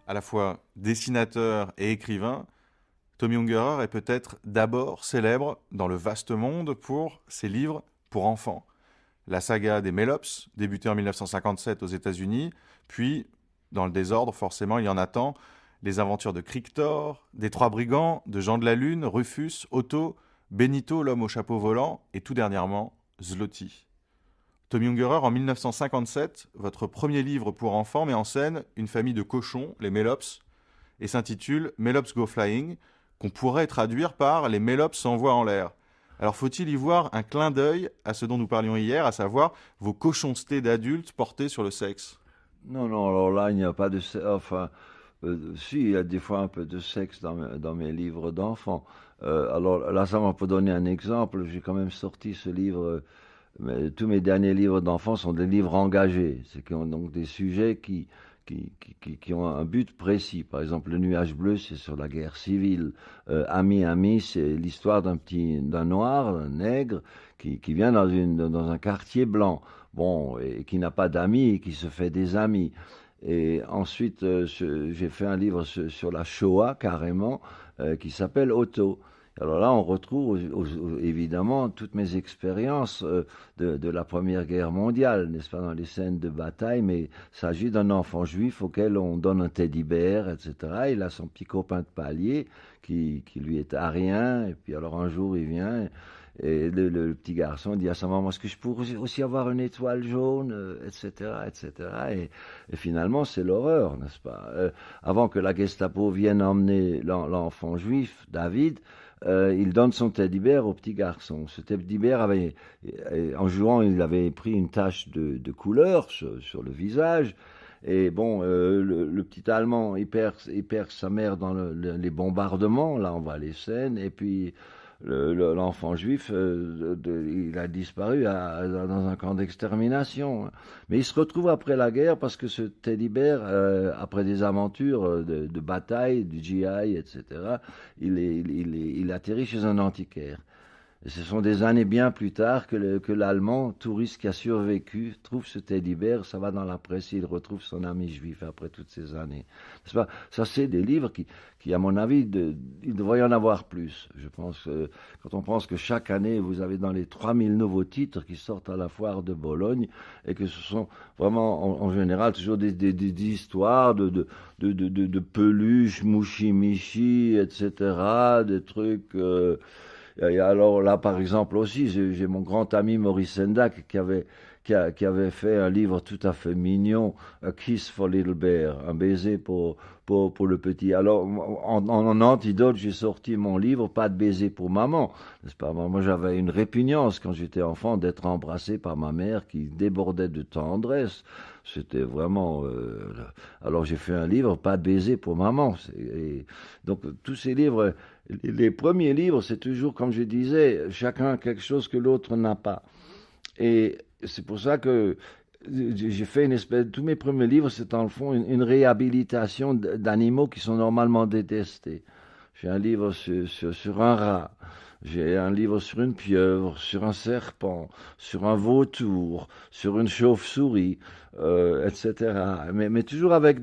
À la fois dessinateur et écrivain, Tommy Ungerer est peut-être d'abord célèbre dans le vaste monde pour ses livres pour enfants. La saga des Mélops, débutée en 1957 aux États-Unis, puis, dans le désordre, forcément, il y en a tant, les aventures de Krictor, des Trois Brigands, de Jean de la Lune, Rufus, Otto, Benito, l'homme au chapeau volant, et tout dernièrement, Zloty. Tommy Ungerer, en 1957, votre premier livre pour enfants met en scène une famille de cochons, les Mélops, et s'intitule Mélops Go Flying, qu'on pourrait traduire par Les Mélops s'envoient en l'air. Alors faut-il y voir un clin d'œil à ce dont nous parlions hier, à savoir vos cochoncetés d'adultes portées sur le sexe? Non, non, alors là, il n'y a pas de sexe. Enfin, si, il y a des fois un peu de sexe dans mes livres d'enfants. Alors là, ça m'a pour donner un exemple. J'ai quand même sorti ce livre. Mais tous mes derniers livres d'enfants sont des livres engagés. C'est qui ont donc des sujets qui ont un but précis. Par exemple, Le Nuage Bleu, c'est sur la guerre civile. Ami, Ami, c'est l'histoire d'un noir, un nègre, qui vient dans un quartier blanc. Bon, et qui n'a pas d'amis et qui se fait des amis. Et ensuite, j'ai fait un livre sur la Shoah, carrément, qui s'appelle Otto. Alors là, on retrouve évidemment toutes mes expériences de la Première Guerre mondiale, n'est-ce pas, dans les scènes de bataille, mais il s'agit d'un enfant juif auquel on donne un teddy-bear, etc. Il a son petit copain de palier qui lui est arien, et puis alors un jour il vient, et le petit garçon dit à sa maman, est-ce que je pourrais aussi avoir une étoile jaune, etc., etc. Et finalement, c'est l'horreur, n'est-ce pas? Avant que la Gestapo vienne emmener l'enfant juif, David, il donne son teddy-bear au petit garçon. Ce teddy-bear avait, en jouant, il avait pris une tache de couleur sur le visage. Et bon, le petit Allemand, il perd sa mère dans les bombardements. Là, on voit les scènes. Et puis, l'enfant juif, il a disparu dans un camp d'extermination. Mais il se retrouve après la guerre parce que ce teddy bear, après des aventures de bataille, du GI, etc., il atterrit chez un antiquaire. Et ce sont des années bien plus tard que l'Allemand, touriste qui a survécu, trouve ce teddy bear, ça va dans la presse, et il retrouve son ami juif après toutes ces années. N'est-ce pas? Ça, c'est des livres à mon avis, il devrait y en avoir plus. Je pense que quand on pense que chaque année, vous avez dans les 3000 nouveaux titres qui sortent à la foire de Bologne, et que ce sont vraiment, en général, toujours des histoires de peluches, mouchi-michi, etc., des trucs... et alors là, par exemple aussi, j'ai mon grand ami Maurice Sendak qui avait fait un livre tout à fait mignon, A Kiss for Little Bear, un baiser pour le petit. Alors, en antidote, j'ai sorti mon livre Pas de baiser pour maman. N'est-ce pas? Moi, j'avais une répugnance quand j'étais enfant d'être embrassé par ma mère qui débordait de tendresse. C'était vraiment... Alors, j'ai fait un livre Pas de baiser pour maman. Et donc, tous ces livres... Les premiers livres, c'est toujours, comme je disais, chacun a quelque chose que l'autre n'a pas. Et c'est pour ça que j'ai fait une espèce... Tous mes premiers livres, c'est en le fond une réhabilitation d'animaux qui sont normalement détestés. J'ai un livre sur un rat, j'ai un livre sur une pieuvre, sur un serpent, sur un vautour, sur une chauve-souris, etc. Mais toujours avec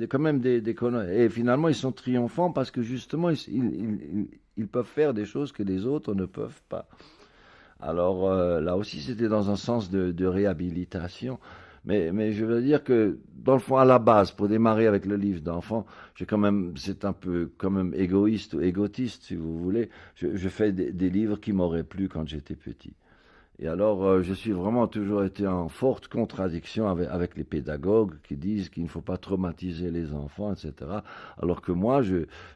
quand même des conneries. Et finalement, ils sont triomphants parce que justement, ils peuvent faire des choses que les autres ne peuvent pas. Alors là aussi, c'était dans un sens de réhabilitation. Mais je veux dire que, dans le fond, à la base, pour démarrer avec le livre d'enfant, c'est un peu quand même égoïste ou égotiste, si vous voulez. Je fais des livres qui m'auraient plu quand j'étais petit. Et alors, je suis vraiment toujours été en forte contradiction avec les pédagogues qui disent qu'il ne faut pas traumatiser les enfants, etc. Alors que moi,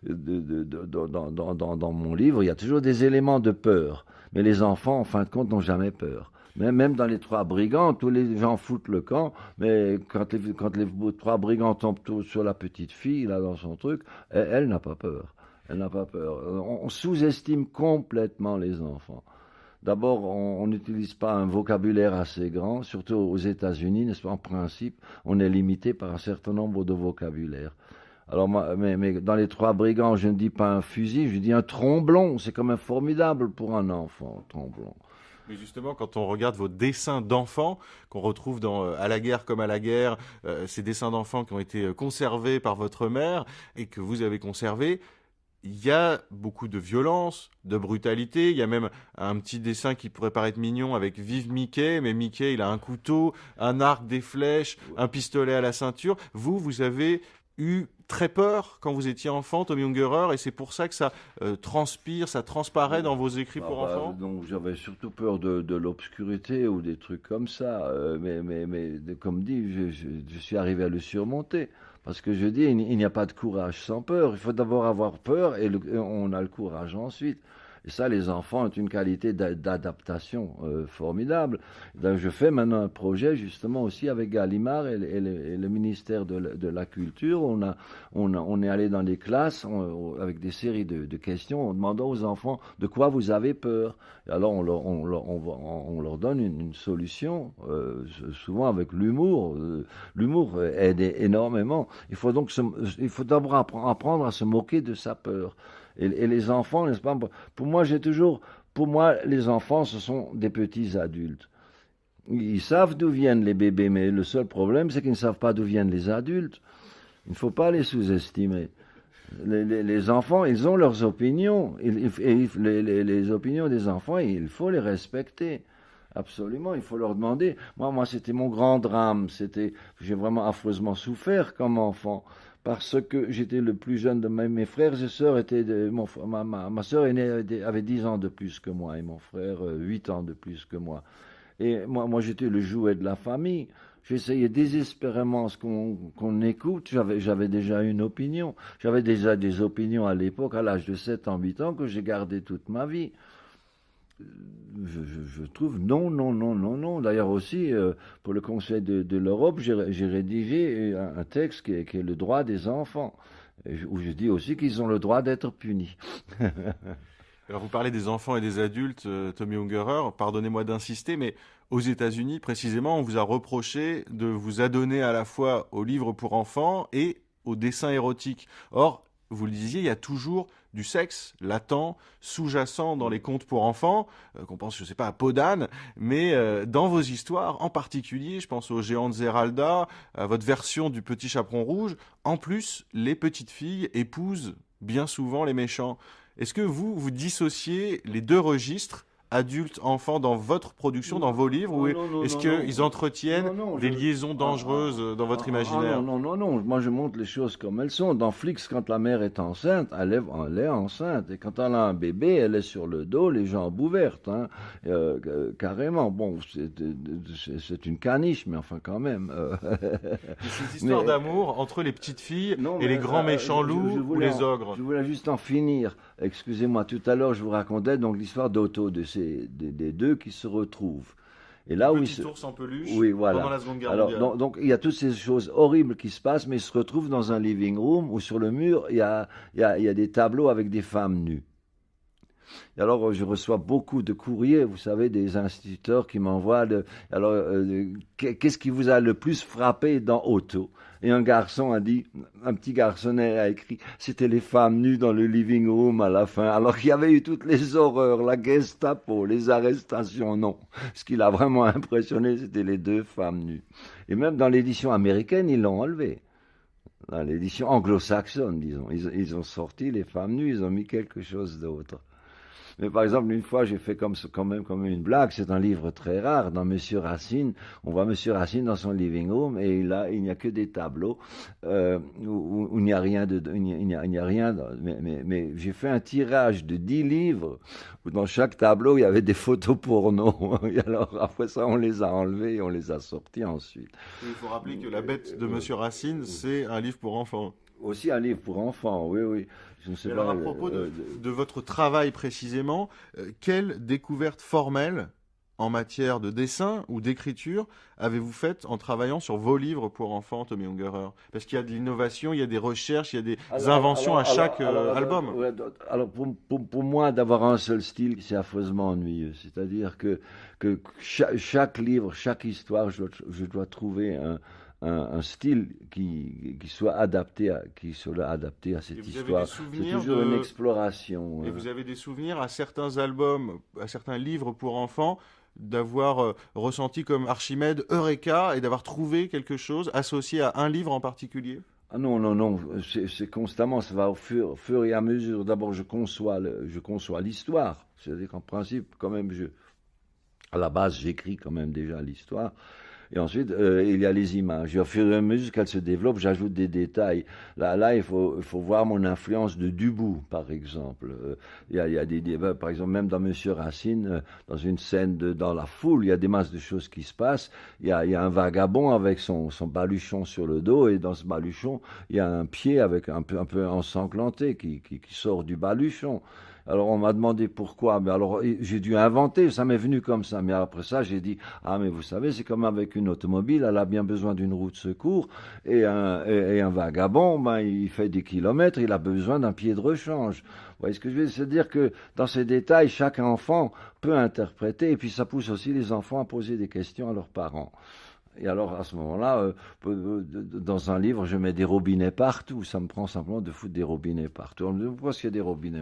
dans mon livre, il y a toujours des éléments de peur. Mais les enfants, en fin de compte, n'ont jamais peur. Même dans les trois brigands, tous les gens foutent le camp, mais quand les trois brigands tombent sur la petite fille, là, dans son truc, elle n'a pas peur. Elle n'a pas peur. On sous-estime complètement les enfants. D'abord, on n'utilise pas un vocabulaire assez grand, surtout aux États-Unis, n'est-ce pas? En principe, on est limité par un certain nombre de vocabulaires. Alors, mais dans les trois brigands, je ne dis pas un fusil, je dis un tromblon. C'est quand même formidable pour un enfant, un tromblon. Mais justement, quand on regarde vos dessins d'enfants, qu'on retrouve dans À la guerre comme à la guerre, ces dessins d'enfants qui ont été conservés par votre mère et que vous avez conservés, il y a beaucoup de violence, de brutalité. Il y a même un petit dessin qui pourrait paraître mignon avec Vive Mickey, mais Mickey, il a un couteau, un arc, des flèches, un pistolet à la ceinture. Vous avez eu très peur quand vous étiez enfant, Tommy Ungerer, et c'est pour ça que ça transpire, ça transparaît dans vos écrits pour enfants. Donc j'avais surtout peur de l'obscurité ou des trucs comme ça. Comme dit, je suis arrivé à le surmonter. Parce que je dis, il n'y a pas de courage sans peur. Il faut d'abord avoir peur et on a le courage ensuite. Et ça, les enfants ont une qualité d'adaptation formidable. Donc, je fais maintenant un projet justement aussi avec Gallimard et le ministère de la Culture. On est allé dans les classes avec des séries de questions en demandant aux enfants de quoi vous avez peur. Et alors on leur donne une solution, souvent avec l'humour. L'humour aide énormément. Il faut d'abord apprendre à se moquer de sa peur. Et les enfants, n'est-ce pas? Pour moi, les enfants, ce sont des petits adultes. Ils savent d'où viennent les bébés, mais le seul problème, c'est qu'ils ne savent pas d'où viennent les adultes. Il ne faut pas les sous-estimer. Les enfants, ils ont leurs opinions. Les opinions des enfants, il faut les respecter. Absolument, il faut leur demander. Moi, c'était mon grand drame. J'ai vraiment affreusement souffert comme enfant. Parce que j'étais le plus jeune de mes frères et sœurs. Ma sœur aînée avait 10 ans de plus que moi et mon frère 8 ans de plus que moi. Et moi j'étais le jouet de la famille. J'essayais désespérément qu'on écoute. J'avais déjà une opinion. J'avais déjà des opinions à l'époque, à l'âge de 7 ans, 8 ans, que j'ai gardées toute ma vie. Je trouve non. D'ailleurs aussi, pour le Conseil de l'Europe, j'ai rédigé un texte qui est le droit des enfants, où je dis aussi qu'ils ont le droit d'être punis. Alors vous parlez des enfants et des adultes, Tommy Ungerer, pardonnez-moi d'insister, mais aux États-Unis, précisément, on vous a reproché de vous adonner à la fois aux livres pour enfants et aux dessins érotiques. Or, vous le disiez, il y a toujours du sexe latent, sous-jacent dans les contes pour enfants, qu'on pense, je ne sais pas, à Peau d'âne, mais dans vos histoires, en particulier, je pense au Géant de Zeralda, à votre version du Petit Chaperon Rouge, en plus, les petites filles épousent bien souvent les méchants. Est-ce que vous dissociez les deux registres, adultes, enfants, dans votre production, dans vos livres, ou est-ce qu'ils entretiennent des liaisons dangereuses dans votre imaginaire? Non. Moi, je montre les choses comme elles sont. Dans Flix, quand la mère est enceinte, elle est enceinte. Et quand elle a un bébé, elle est sur le dos, les jambes ouvertes. Hein, carrément. Bon, c'est une caniche, mais enfin, quand même. Ces histoires d'amour entre les petites filles et les grands méchants loups ou les ogres. Je voulais juste en finir. Excusez-moi, tout à l'heure, je vous racontais donc l'histoire d'Otto, des deux qui se retrouvent. Et là où petit ours en peluche voilà. Pendant la Seconde Guerre mondiale. Alors, donc il y a toutes ces choses horribles qui se passent, mais ils se retrouvent dans un living room où sur le mur, il y a des tableaux avec des femmes nues. Et alors, je reçois beaucoup de courriers, vous savez, des instituteurs qui m'envoient. Qu'est-ce qui vous a le plus frappé dans Otto? Et un petit garçonnet a écrit, c'était les femmes nues dans le living room à la fin. Alors qu'il y avait eu toutes les horreurs, la Gestapo, les arrestations, non. Ce qui l'a vraiment impressionné, c'était les deux femmes nues. Et même dans l'édition américaine, ils l'ont enlevé. Dans l'édition anglo-saxonne, disons. Ils ont sorti les femmes nues, ils ont mis quelque chose d'autre. Mais par exemple, une fois, j'ai fait quand même comme une blague. C'est un livre très rare. Dans Monsieur Racine, on voit Monsieur Racine dans son living room et il n'y a que des tableaux où il n'y a rien. Mais j'ai fait un tirage de 10 livres où dans chaque tableau, il y avait des photos porno. Et alors, après ça, on les a enlevés et on les a sortis ensuite. Il faut rappeler que La Bête de Monsieur Racine, c'est un livre pour enfants. Aussi un livre pour enfants, oui. Je ne sais pas, alors, à propos de votre travail précisément, quelle découverte formelle en matière de dessin ou d'écriture avez-vous faite en travaillant sur vos livres pour enfants, Tommy Ungerer? Parce qu'il y a de l'innovation, il y a des recherches, il y a des inventions à chaque album. Alors pour moi, d'avoir un seul style, c'est affreusement ennuyeux. C'est-à-dire que chaque livre, chaque histoire, je dois trouver un style qui soit adapté à Et cette vous avez des histoire. C'est souvenirs toujours une de... exploration. Et vous avez des souvenirs à certains albums, à certains livres pour enfants, d'avoir ressenti comme Archimède Eureka et d'avoir trouvé quelque chose associé à un livre en particulier? Ah non, non, non, c'est constamment, ça va au fur et à mesure. D'abord, je conçois l'histoire. C'est-à-dire qu'en principe, quand même, à la base, j'écris quand même déjà l'histoire. Et ensuite, il y a les images. Et au fur et à mesure qu'elles se développent, j'ajoute des détails. Là, il faut voir mon influence de Dubout, par exemple. Il y a des débats, par exemple, même dans Monsieur Racine, dans une scène dans la foule, il y a des masses de choses qui se passent. Il y a un vagabond avec son baluchon sur le dos, et dans ce baluchon, il y a un pied avec un peu ensanglanté qui sort du baluchon. Alors on m'a demandé pourquoi, mais alors j'ai dû inventer, ça m'est venu comme ça. Mais après ça, j'ai dit, ah mais vous savez, c'est comme avec une automobile, elle a bien besoin d'une roue de secours, et un vagabond, ben, il fait des kilomètres, il a besoin d'un pied de rechange. Vous voyez ce que je veux dire? C'est-à-dire que dans ces détails, chaque enfant peut interpréter, et puis ça pousse aussi les enfants à poser des questions à leurs parents. Et alors, à ce moment-là, dans un livre, je mets des robinets partout. Ça me prend simplement de foutre des robinets partout. On me dit, pourquoi est-ce qu'il y a des robinets?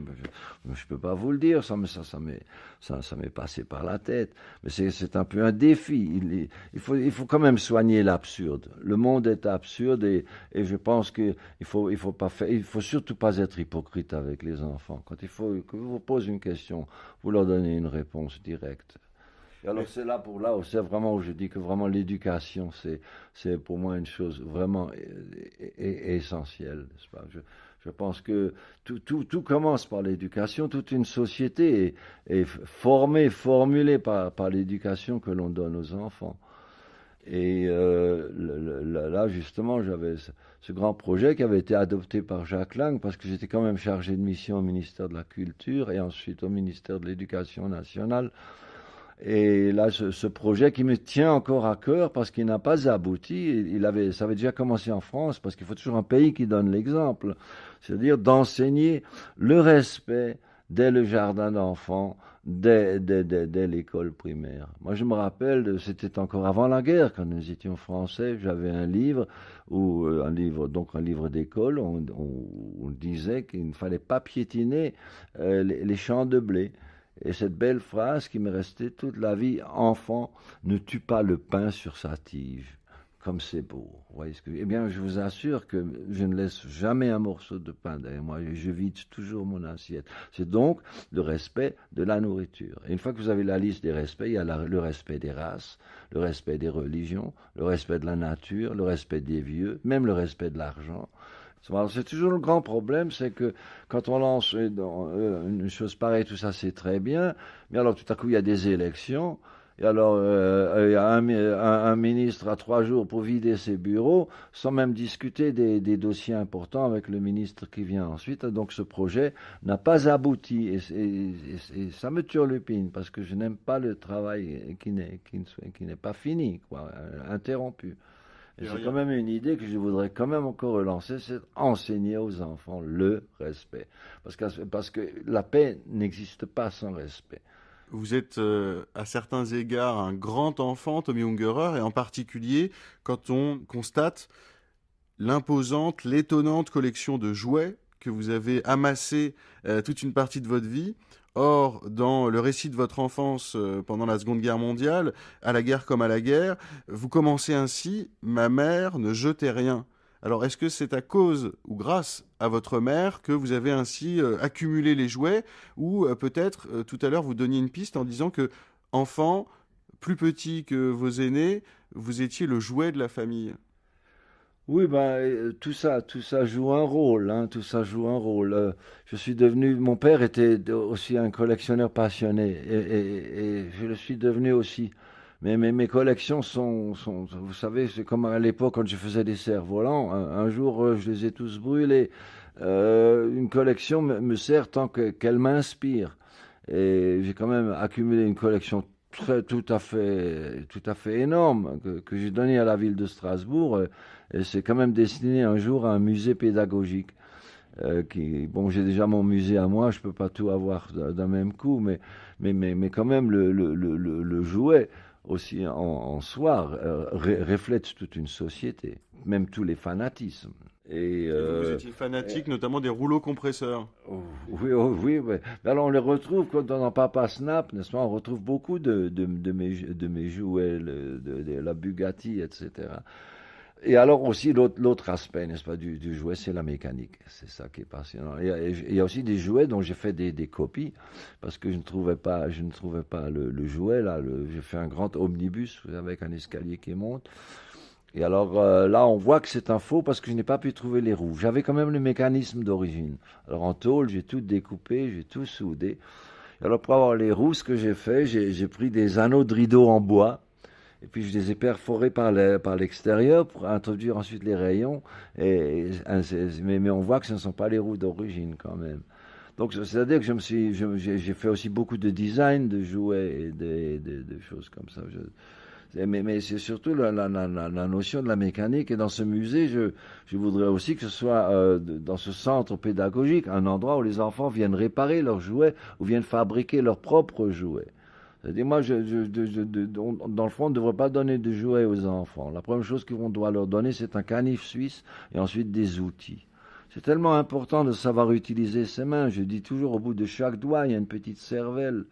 Je ne peux pas vous le dire, ça m'est passé par la tête. Mais c'est un peu un défi. Il faut quand même soigner l'absurde. Le monde est absurde, et je pense qu'il faut surtout pas être hypocrite avec les enfants. Quand il faut que vous posez une question, vous leur donnez une réponse directe. Et alors Mais c'est c'est vraiment où je dis que vraiment l'éducation, c'est pour moi une chose vraiment essentielle, n'est-ce pas? Je pense que tout commence par l'éducation. Toute une société est formée, formulée par l'éducation que l'on donne aux enfants. Et là, justement, j'avais ce grand projet qui avait été adopté par Jacques Lang, parce que j'étais quand même chargé de mission au ministère de la Culture et ensuite au ministère de l'Éducation nationale. Et là, ce projet qui me tient encore à cœur parce qu'il n'a pas abouti, ça avait déjà commencé en France, parce qu'il faut toujours un pays qui donne l'exemple, c'est-à-dire d'enseigner le respect dès le jardin d'enfants, dès l'école primaire. Moi, je me rappelle, c'était encore avant la guerre, quand nous étions français, j'avais un livre, donc un livre d'école, on disait qu'il ne fallait pas piétiner les champs de blé. Et cette belle phrase qui m'est restée toute la vie: enfant, ne tue pas le pain sur sa tige. Comme c'est beau. Vous voyez Eh bien, je vous assure que je ne laisse jamais un morceau de pain derrière moi. Je vide toujours mon assiette. C'est donc le respect de la nourriture. Et une fois que vous avez la liste des respects, il y a le respect des races, le respect des religions, le respect de la nature, le respect des vieux, même le respect de l'argent. C'est toujours le grand problème, c'est que quand on lance une chose pareille, tout ça c'est très bien, mais alors tout à coup il y a des élections, et alors il y a un ministre à 3 jours pour vider ses bureaux, sans même discuter des dossiers importants avec le ministre qui vient ensuite. Donc ce projet n'a pas abouti, et ça me turlupine, parce que je n'aime pas le travail qui n'est pas fini, quoi, interrompu. Et et c'est rien. quand même une idée que je voudrais quand même encore relancer, c'est enseigner aux enfants le respect. Parce que la paix n'existe pas sans respect. Vous êtes à certains égards un grand enfant, Tommy Ungerer, et en particulier quand on constate l'imposante, l'étonnante collection de jouets que vous avez amassé toute une partie de votre vie. Or, dans le récit de votre enfance pendant la Seconde Guerre mondiale, à la guerre comme à la guerre, vous commencez ainsi: ma mère ne jetait rien. Alors, est-ce que c'est à cause ou grâce à votre mère que vous avez ainsi accumulé les jouets, ou peut-être tout à l'heure vous donniez une piste en disant que, enfant, plus petit que vos aînés, vous étiez le jouet de la famille? Oui, ben, tout ça joue un rôle, hein, tout ça joue un rôle. Mon père était aussi un collectionneur passionné, et je le suis devenu aussi. Mais mes collections vous savez, c'est comme à l'époque quand je faisais des cerfs-volants. Un jour, je les ai tous brûlés. Une collection me sert tant qu'elle m'inspire. Et j'ai quand même accumulé une collection tout à fait énorme que j'ai donnée à la ville de Strasbourg. Et c'est quand même destiné un jour à un musée pédagogique. Bon, j'ai déjà mon musée à moi, je peux pas tout avoir d'un même coup, mais quand même le jouet. aussi en soi, reflète toute une société, même tous les fanatismes. Et vous étiez fanatique notamment des rouleaux compresseurs. Oui, oui, oui. Alors on les retrouve quand dans Papa Snap, n'est-ce pas? On retrouve beaucoup de mes jouets, de la Bugatti, etc. Et alors aussi l'autre aspect, n'est-ce pas, du jouet, c'est la mécanique. C'est ça qui est passionnant. Il y a aussi des jouets dont j'ai fait des copies parce que je ne trouvais pas le jouet là. J'ai fait un grand omnibus avec un escalier qui monte. Et alors là, on voit que c'est un faux parce que je n'ai pas pu trouver les roues. J'avais quand même le mécanisme d'origine. Alors en tôle, j'ai tout découpé, j'ai tout soudé. Et alors pour avoir les roues, ce que j'ai fait, j'ai pris des anneaux de rideau en bois. Et puis je les ai perforés par l'extérieur pour introduire ensuite les rayons. Mais on voit que ce ne sont pas les roues d'origine quand même. Donc c'est-à-dire que j'ai fait aussi beaucoup de design de jouets et de choses comme ça. Mais c'est surtout la notion de la mécanique. Et dans ce musée, je voudrais aussi que ce soit dans ce centre pédagogique, un endroit où les enfants viennent réparer leurs jouets ou viennent fabriquer leurs propres jouets. C'est-à-dire, moi, dans le fond, on ne devrait pas donner de jouets aux enfants. La première chose qu'on doit leur donner, c'est un canif suisse et ensuite des outils. C'est tellement important de savoir utiliser ses mains. Je dis toujours, au bout de chaque doigt, il y a une petite cervelle.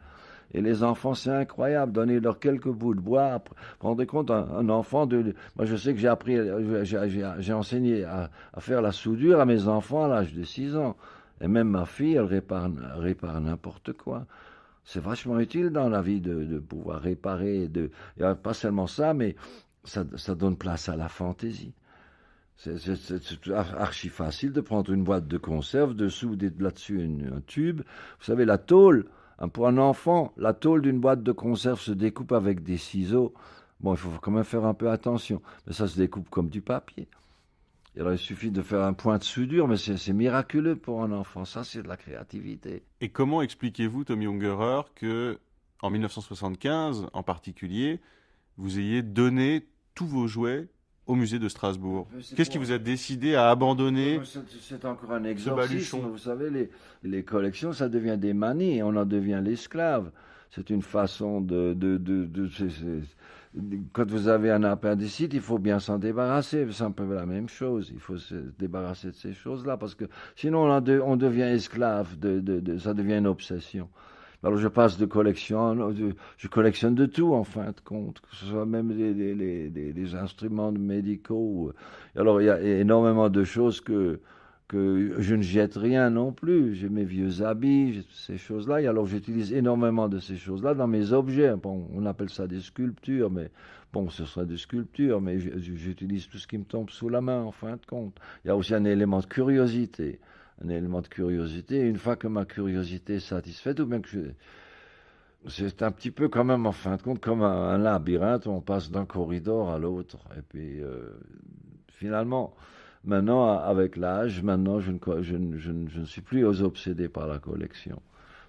Et les enfants, c'est incroyable, donner leur quelques bouts de bois. Rendez compte, un enfant moi, je sais que j'ai enseigné à faire la soudure à mes enfants à l'âge de 6 ans. Et même ma fille, elle répare n'importe quoi. C'est vachement utile dans la vie de pouvoir réparer. Et pas seulement ça, mais ça donne place à la fantaisie. C'est archi facile de prendre une boîte de conserve, de souder là-dessus un tube. Vous savez, la tôle. Pour un enfant, la tôle d'une boîte de conserve se découpe avec des ciseaux. Bon, il faut quand même faire un peu attention, mais ça se découpe comme du papier. Et alors, il suffit de faire un point de soudure, mais c'est miraculeux pour un enfant. Ça, c'est de la créativité. Et comment expliquez-vous, Tommy Ungerer, que en 1975, en particulier, vous ayez donné tous vos jouets au musée de Strasbourg? Qu'est-ce qui vous a décidé à abandonner C'est encore un exorcisme. Vous savez, les collections, ça devient des manies et on en devient l'esclave. C'est une façon quand vous avez un appendicite, il faut bien s'en débarrasser. C'est un peu la même chose. Il faut se débarrasser de ces choses-là parce que sinon on devient esclave. Ça devient une obsession. Alors je passe de collection, je collectionne de tout en fin de compte, que ce soit même des instruments médicaux. Alors il y a énormément de choses que je ne jette rien non plus. J'ai mes vieux habits, ces choses-là. Et alors j'utilise énormément de ces choses-là dans mes objets. Bon, on appelle ça des sculptures, mais bon, ce sera des sculptures, mais j'utilise tout ce qui me tombe sous la main en fin de compte. Il y a aussi un élément de curiosité. Une fois que ma curiosité est satisfaite, ou bien que c'est un petit peu quand même, en fin de compte, comme un labyrinthe où on passe d'un corridor à l'autre. Et puis, finalement, maintenant, avec l'âge, je ne suis plus obsédé par la collection.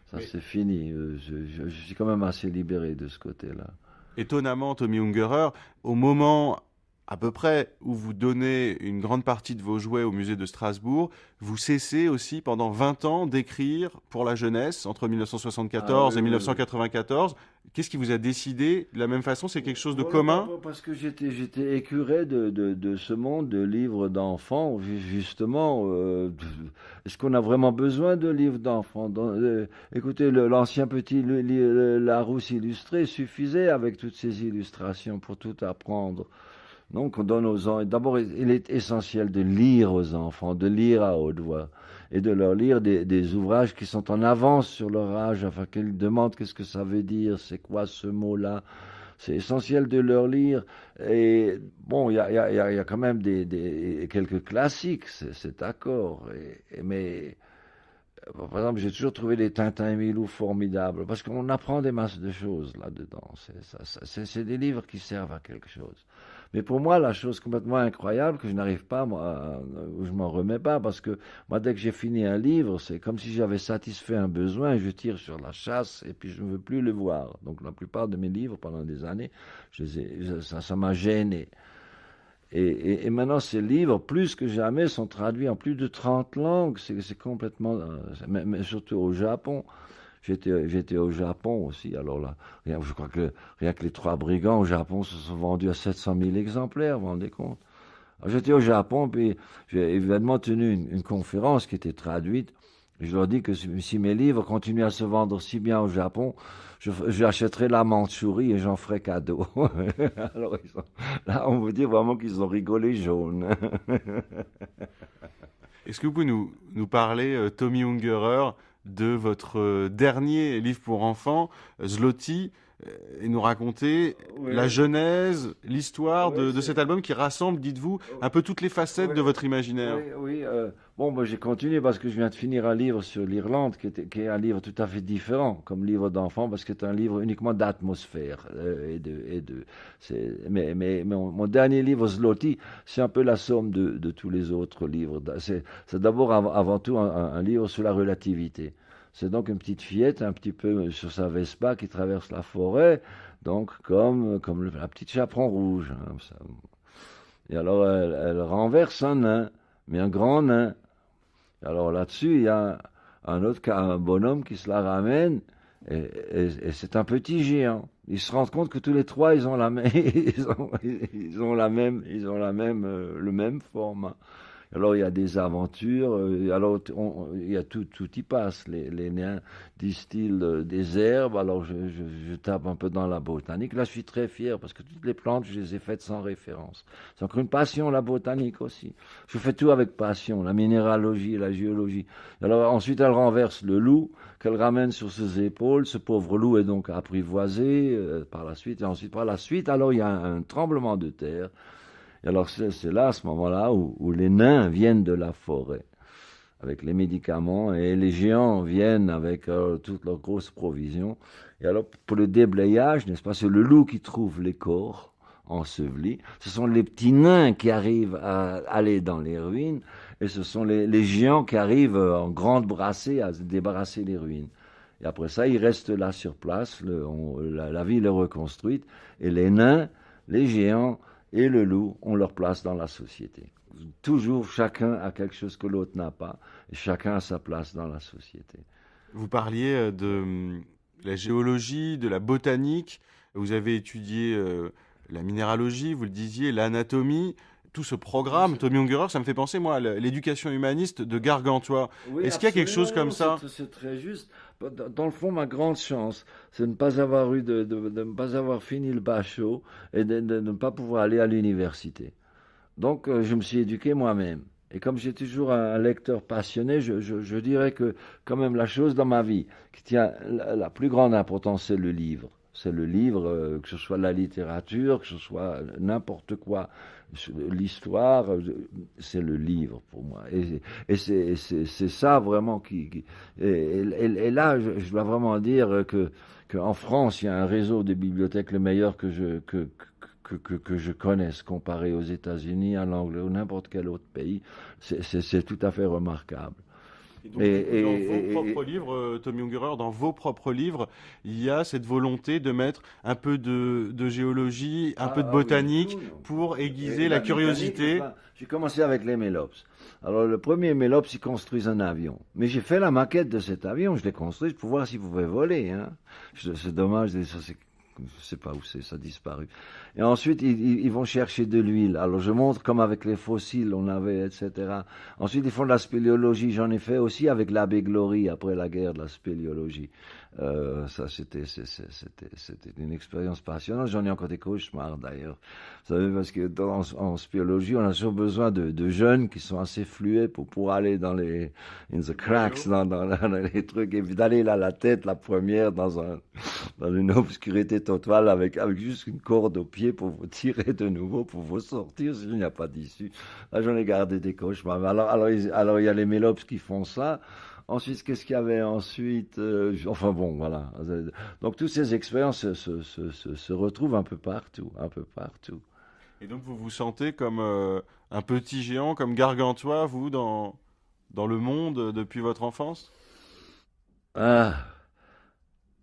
Ça, c'est fini. Je suis quand même assez libéré de ce côté-là. Étonnamment, Tommy Ungerer, au moment à peu près où vous donnez une grande partie de vos jouets au musée de Strasbourg, vous cessez aussi pendant 20 ans d'écrire pour la jeunesse, entre 1974 et 1994. Qu'est-ce qui vous a décidé de la même façon? C'est quelque chose de commun? Parce que j'étais écuré de ce monde de livres d'enfants, justement. Est-ce qu'on a vraiment besoin de livres d'enfants? Écoutez, l'ancien petit Larousse illustré suffisait avec toutes ces illustrations pour tout apprendre. Donc, on donne aux enfants. D'abord, il est essentiel de lire aux enfants, de lire à haute voix, et de leur lire des ouvrages qui sont en avance sur leur âge, afin qu'ils demandent qu'est-ce que ça veut dire, c'est quoi ce mot-là. C'est essentiel de leur lire. Et bon, il y a quand même quelques classiques, c'est d'accord. Mais par exemple, j'ai toujours trouvé les Tintin et Milou formidables, parce qu'on apprend des masses de choses là-dedans. C'est des livres qui servent à quelque chose. Mais pour moi, la chose complètement incroyable que je n'arrive pas, je m'en remets pas, parce que moi, dès que j'ai fini un livre, c'est comme si j'avais satisfait un besoin, je tire sur la chasse et puis je ne veux plus le voir. Donc la plupart de mes livres, pendant des années, ça m'a gêné. Et maintenant, ces livres, plus que jamais, sont traduits en plus de 30 langues. C'est complètement, mais surtout au Japon. J'étais au Japon aussi. Alors là, je crois que rien que les Trois Brigands au Japon se sont vendus à 700 000 exemplaires, vous vous rendez compte? Alors, j'étais au Japon, puis j'ai évidemment tenu une conférence qui était traduite. Je leur dis que si mes livres continuent à se vendre si bien au Japon, j'achèterai la Mandchourie et j'en ferai cadeau. Alors, là, on veut dire vraiment qu'ils ont rigolé jaune. Est-ce que vous pouvez nous parler, Tommy Ungerer, de votre dernier livre pour enfants, Zloty, et nous raconter la Oui, genèse, l'histoire oui, de cet album qui rassemble, dites-vous, un peu toutes les facettes oui, de votre imaginaire? oui, oui. Bon, moi, j'ai continué parce que je viens de finir un livre sur l'Irlande qui est un livre tout à fait différent comme livre d'enfant parce que c'est un livre uniquement d'atmosphère mais mon dernier livre, Zloty, c'est un peu la somme de tous les autres livres. C'est d'abord avant tout un livre sur la relativité. C'est donc une petite fillette un petit peu sur sa Vespa qui traverse la forêt, donc comme la petite chaperon rouge, hein, ça. Et alors elle renverse un nain, mais un grand nain. Alors là-dessus, il y a un bonhomme qui se la ramène, et c'est un petit géant. Ils se rendent compte que tous les trois, ils ont la même, le même format. Alors il y a des aventures, alors il y a tout y passe. Les nains distillent des herbes, alors je tape un peu dans la botanique. Là je suis très fier parce que toutes les plantes, je les ai faites sans référence. C'est encore une passion, la botanique aussi. Je fais tout avec passion, la minéralogie, la géologie. Alors ensuite elle renverse le loup, qu'elle ramène sur ses épaules. Ce pauvre loup est donc apprivoisé par la suite. Et ensuite par la suite, alors il y a un tremblement de terre. Et alors c'est là, à ce moment-là, où les nains viennent de la forêt avec les médicaments et les géants viennent avec toutes leurs grosses provisions. Et alors pour le déblayage, n'est-ce pas, c'est le loup qui trouve les corps ensevelis. Ce sont les petits nains qui arrivent à aller dans les ruines et ce sont les géants qui arrivent en grande brassée à débarrasser les ruines. Et après ça, ils restent là sur place, la ville est reconstruite et les nains, les géants et le loup ont leur place dans la société. Toujours, chacun a quelque chose que l'autre n'a pas, et chacun a sa place dans la société. Vous parliez de la géologie, de la botanique, vous avez étudié la minéralogie, vous le disiez, l'anatomie. Tout ce programme, Tommy Ungerer, ça me fait penser, moi, à l'éducation humaniste de Gargantua. Oui, Est-ce qu'il y a quelque chose absolument, comme ça? c'est très juste. Dans le fond, ma grande chance, c'est de ne pas avoir de ne pas avoir fini le bachot et de ne pas pouvoir aller à l'université. Donc, je me suis éduqué moi-même. Et comme j'ai toujours un lecteur passionné, je dirais que quand même la chose dans ma vie qui tient la plus grande importance, c'est le livre. C'est le livre, que ce soit la littérature, que ce soit n'importe quoi, l'histoire, c'est le livre pour moi. Et c'est ça vraiment et là, je dois vraiment dire qu'en France, il y a un réseau de bibliothèques le meilleur que je connaisse comparé aux États-Unis, à l'Anglais ou n'importe quel autre pays. C'est tout à fait remarquable. Et donc, du coup, dans vos propres livres, Tommy Ungerer, dans vos propres livres, il y a cette volonté de mettre un peu de géologie, un peu de Oui, botanique tout. pour Et aiguiser la la botanique, curiosité. enfin, j'ai commencé avec les Mélops. Alors, le premier Mélops, il construisent un avion. Mais j'ai fait la maquette de cet avion, je l'ai construit pour voir s'il pouvait voler. Hein. C'est dommage, je ne sais pas où c'est, ça a disparu. Et ensuite, ils vont chercher de l'huile. Alors, je montre comme avec les fossiles, on avait, etc. Ensuite, ils font de la spéléologie. J'en ai fait aussi avec l'abbé Glory après la guerre de la spéléologie. Ça, c'était une expérience passionnante. J'en ai encore des cauchemars d'ailleurs. Vous savez, parce que en spéléologie, on a toujours besoin de jeunes qui sont assez fluets pour aller dans in the cracks, dans les trucs, et puis d'aller là, la tête, la première, dans une obscurité totale avec juste une corde au pied pour vous tirer de nouveau, pour vous sortir, sinon il n'y a pas d'issue. Là, j'en ai gardé des cauchemars. Alors, il y a les Mélops qui font ça. Ensuite, qu'est-ce qu'il y avait ensuite enfin bon, voilà. Donc, toutes ces expériences se retrouvent un peu partout, un peu partout. Et donc, vous vous sentez comme un petit géant, comme Gargantua, vous, dans le monde depuis votre enfance? Ah,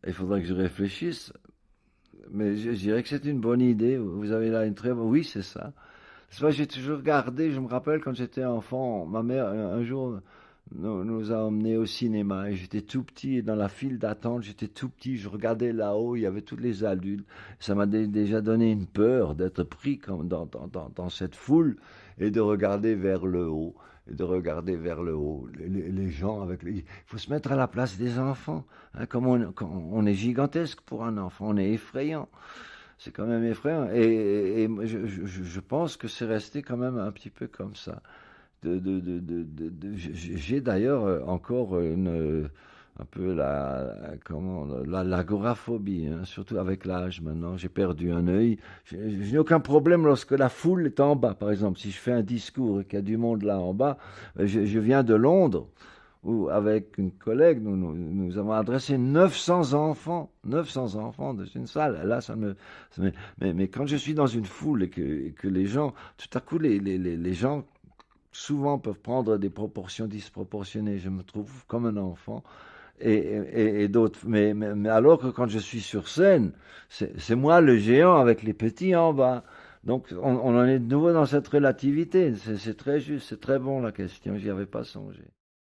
il faudrait que je réfléchisse, mais je dirais que c'est une bonne idée. Vous avez là une très bonne... Oui, c'est ça. C'est vrai, j'ai toujours gardé, je me rappelle quand j'étais enfant, ma mère, un jour, nous a emmenés au cinéma. Et j'étais tout petit, et dans la file d'attente, j'étais tout petit. Je regardais là-haut, il y avait tous les adultes. Ça m'a déjà donné une peur d'être pris comme dans cette foule et de regarder vers le haut. Et de regarder vers le haut, les gens avec les... Il faut se mettre à la place des enfants. Hein, comme on est gigantesque pour un enfant, on est effrayant. C'est quand même effrayant. Et je pense que c'est resté quand même un petit peu comme ça. J'ai d'ailleurs encore un peu l'agoraphobie, hein, surtout avec l'âge maintenant. J'ai perdu un œil. Je n'ai aucun problème lorsque la foule est en bas. Par exemple, si je fais un discours et qu'il y a du monde là en bas, je viens de Londres où, avec une collègue, nous avons adressé 900 enfants dans une salle. Là, mais quand je suis dans une foule et que les gens, tout à coup, les gens souvent peuvent prendre des proportions disproportionnées. Je me trouve comme un enfant et d'autres. Mais alors que quand je suis sur scène, c'est moi le géant avec les petits en bas. Donc on en est de nouveau dans cette relativité. C'est très juste, c'est très bon la question, j'y avais pas songé.